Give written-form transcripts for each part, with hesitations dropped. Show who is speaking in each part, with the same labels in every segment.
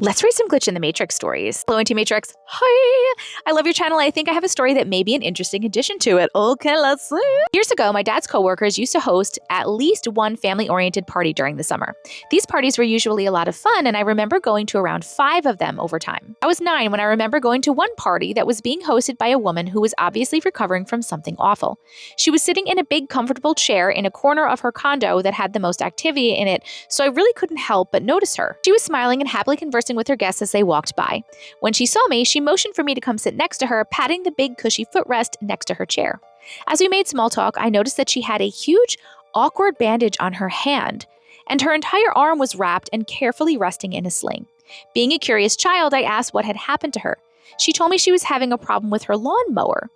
Speaker 1: Let's read some Glitch in the Matrix stories. Hello, Auntie Matrix. Hi! I love your channel. I think I have a story that may be an interesting addition to it. Okay, let's see. Years ago, my dad's coworkers used to host at least one family-oriented party during the summer. These parties were usually a lot of fun, and I remember going to around 5 of them over time. I was 9 when I remember going to one party that was being hosted by a woman who was obviously recovering from something awful. She was sitting in a big, comfortable chair in a corner of her condo that had the most activity in it, so I really couldn't help but notice her. She was smiling and happily conversing with her guests as they walked by. When she saw me, she motioned for me to come sit next to her, patting the big cushy footrest next to her chair. As we made small talk, I noticed that she had a huge, awkward bandage on her hand, and her entire arm was wrapped and carefully resting in a sling. Being a curious child, I asked what had happened to her. She told me she was having a problem with her lawnmower.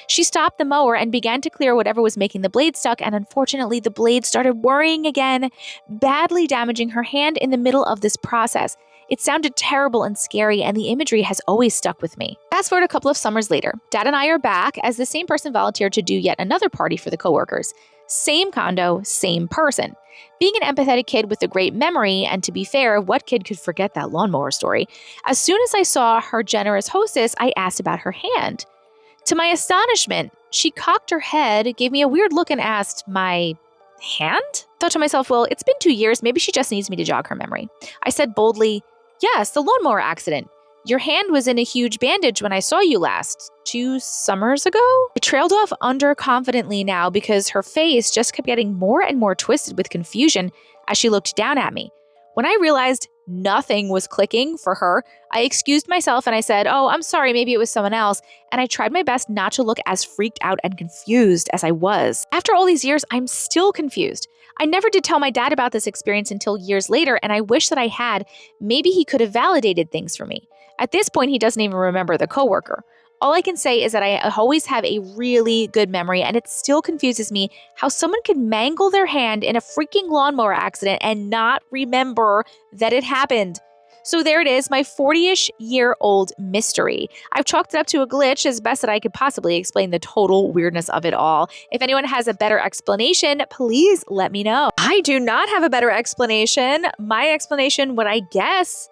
Speaker 1: She stopped the mower and began to clear whatever was making the blade stuck, and unfortunately, the blade started whirring again, badly damaging her hand in the middle of this process. It sounded terrible and scary, and the imagery has always stuck with me. Fast forward a couple of summers later, Dad and I are back as the same person volunteered to do yet another party for the coworkers. Same condo, same person. Being an empathetic kid with a great memory, and to be fair, what kid could forget that lawnmower story? As soon as I saw her generous hostess, I asked about her hand. To my astonishment, she cocked her head, gave me a weird look, and asked, "My hand?" Thought to myself, well, it's been 2 years, maybe she just needs me to jog her memory. I said boldly, "Yes, the lawnmower accident. Your hand was in a huge bandage when I saw you last. 2 summers ago?" I trailed off underconfidently now because her face just kept getting more and more twisted with confusion as she looked down at me. When I realized nothing was clicking for her, I excused myself and I said, "Oh, I'm sorry, maybe it was someone else." And I tried my best not to look as freaked out and confused as I was. After all these years, I'm still confused. I never did tell my dad about this experience until years later, and I wish that I had. Maybe he could have validated things for me. At this point, he doesn't even remember the coworker. All I can say is that I always have a really good memory, and it still confuses me how someone could mangle their hand in a freaking lawnmower accident and not remember that it happened. So there it is, my 40-ish-year-old mystery. I've chalked it up to a glitch as best that I could possibly explain the total weirdness of it all. If anyone has a better explanation, please let me know. I do not have a better explanation. My explanation would, I guess,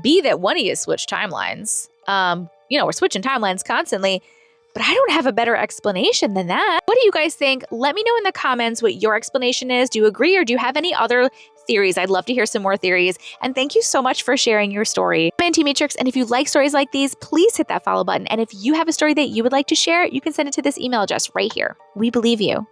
Speaker 1: be that one of you switched timelines. We're switching timelines constantly, but I don't have a better explanation than that. What do you guys think? Let me know in the comments what your explanation is. Do you agree, or do you have any other theories? I'd love to hear some more theories. And thank you so much for sharing your story. I'm Auntie Matrix, and if you like stories like these, please hit that follow button. And if you have a story that you would like to share, you can send it to this email address right here. We believe you.